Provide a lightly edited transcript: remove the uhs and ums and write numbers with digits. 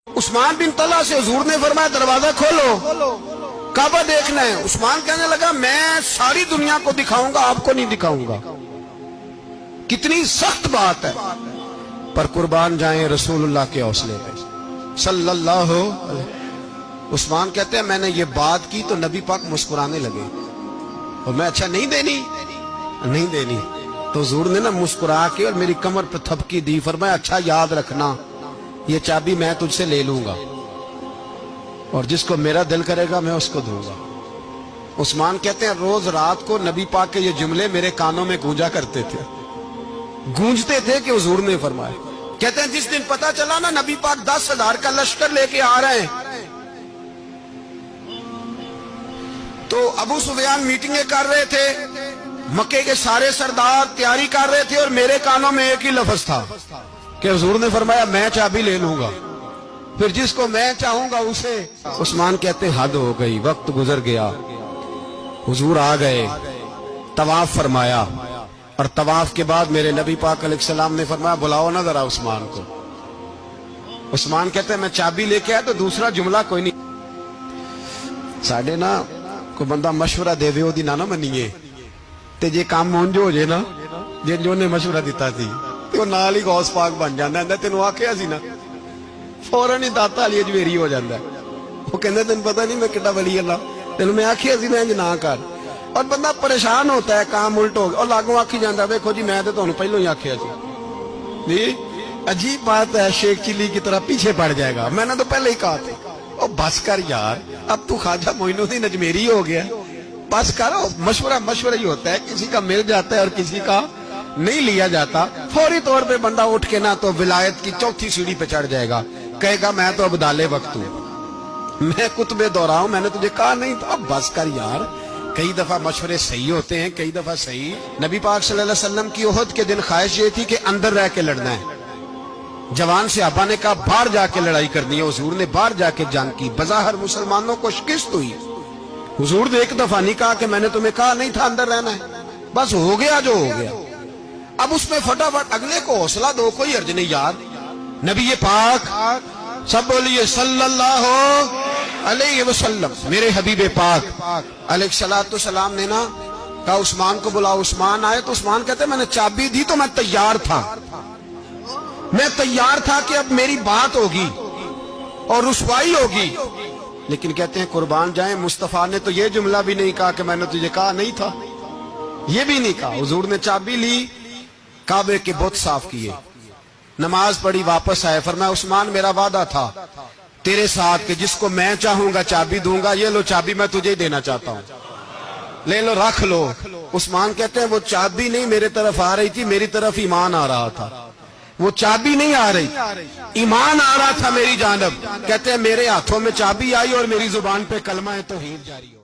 عثمان بن طلحہ سے حضور نے فرمایا دروازہ کھولو، کعبہ دیکھنا ہے۔ عثمان کہنے لگا میں ساری دنیا کو دکھاؤں گا، آپ کو نہیں دکھاؤں گا۔ کتنی سخت بات ہے، پر قربان جائیں رسول اللہ کے حوصلے پہ صلی اللہ علیہ۔ عثمان کہتے ہیں میں نے یہ بات کی تو نبی پاک مسکرانے لگے، اور میں اچھا نہیں دینی تو حضور نے نا مسکرا کے اور میری کمر پہ تھپکی دی، فرمایا اچھا یاد رکھنا یہ چابی میں تجھ سے لے لوں گا، اور جس کو میرا دل کرے گا میں اس کو دوں گا۔ عثمان کہتے ہیں روز رات کو نبی پاک کے یہ جملے میرے کانوں میں گونجا کرتے تھے، گونجتے تھے کہ حضور نے فرمایا۔ کہتے ہیں جس دن پتا چلا نا نبی پاک 10,000 کا لشکر لے کے آ رہے ہیں، تو ابو سفیان میٹنگیں کر رہے تھے، مکے کے سارے سردار تیاری کر رہے تھے، اور میرے کانوں میں ایک ہی لفظ تھا کہ حضور نے فرمایا میں چابی لے لوں گا، پھر جس کو میں چاہوں گا اسے۔ عثمان کہتے ہیں حد ہو گئی، وقت گزر گیا، حضور آ گئے، طواف فرمایا، اور طواف کے بعد میرے نبی پاک علیہ السلام نے فرمایا بلاؤ نا ذرا عثمان کو۔ عثمان کہتے ہیں میں چابی لے کے آیا تو دوسرا جملہ کوئی نہیں۔ ساڑھے نا کوئی بندہ مشورہ دے دے دی نہ منیے تے جے کام مونجو ہو جائے نا، جن جو نے مشورہ دیتا تھی تو نال ہی غوث پاک بن جانا ہے۔ تینوں آکھیا سی نا، فوراً ہی داتا علی اجمیری ہو جاتا ہے۔ وہ کہندے تینوں پتہ نہیں میں کڈا ولی اللہ، تینوں میں آکھیا سی نا انج نہ کر، اور بندہ پریشان ہوتا ہے کام الٹ ہو گیا، اور لاگوں آکھی جاندا ویکھو جی میں تے تانوں پہلوں ہی آکھیا سی۔ جی عجیب بات ہے، شیخ چلی کی طرح پیچھے پڑ جائے گا، میں نے تو پہلے ہی کہا تھا۔ او بس کر یار، اب تو خواجہ معین الدین اجمیری ہو گیا، بس کرو۔ مشورہ ہی ہوتا ہے، کسی کا مل جاتا ہے اور کسی کا نہیں لیا جاتا۔ فوری طور پہ بندہ اٹھ کے نہ تو ولایت کی چوتھی سیڑھی پہ چڑھ جائے گا، کہے گا میں تو اب دالے وقت ہوں، میں کتب دورہ ہوں، میں نے تجھے کہا نہیں تھا۔ اب بس کر یار، کئی دفعہ مشورے صحیح ہوتے ہیں، کئی دفعہ صحیح۔ نبی پاک صلی اللہ علیہ وسلم کی احد کے دن خواہش یہ تھی کہ اندر رہ کے لڑنا ہے۔ جوان صحابہ نے کہا باہر جا کے لڑائی کرنی ہے، حضور نے باہر جا کے جنگ کی، بظاہر مسلمانوں کو شکست ہوئی۔ حضور نے ایک دفعہ نہیں کہا کہ میں نے تمہیں کہا نہیں تھا اندر رہنا ہے، بس ہو گیا جو ہو گیا۔ اب اس میں فٹافٹ اگلے کو حوصلہ دو، کوئی حرج نہیں یار۔ نبی پاک سب بولیے صلی اللہ علیہ وسلم، میرے حبیب پاک علیہ الصلوۃ والسلام نے نا کہا عثمان کو بلاؤ۔ عثمان آئے تو عثمان کہتے ہیں میں نے چابی دی تو میں تیار تھا کہ اب میری بات ہوگی اور رسوائی ہوگی، لیکن کہتے ہیں قربان جائیں مصطفیٰ نے تو یہ جملہ بھی نہیں کہا کہ میں نے تجھے کہا نہیں تھا، یہ بھی نہیں کہا۔ حضور نے چابی لی، کعبے کے بت صاف کیے، نماز پڑھی، واپس آئے، فرمایا عثمان میرا وعدہ تھا تیرے ساتھ کہ جس کو میں چاہوں گا چابی دوں گا، یہ لو چابی میں تجھے ہی دینا چاہتا ہوں، لے لو رکھ لو۔ عثمان کہتے ہیں وہ چابی نہیں میرے طرف آ رہی تھی، میری طرف ایمان آ رہا تھا، وہ چابی نہیں آ رہی، ایمان آ رہا تھا میری جانب۔ کہتے ہیں میرے ہاتھوں میں چابی آئی اور میری زبان پہ کلمہ توحید جاری ہو۔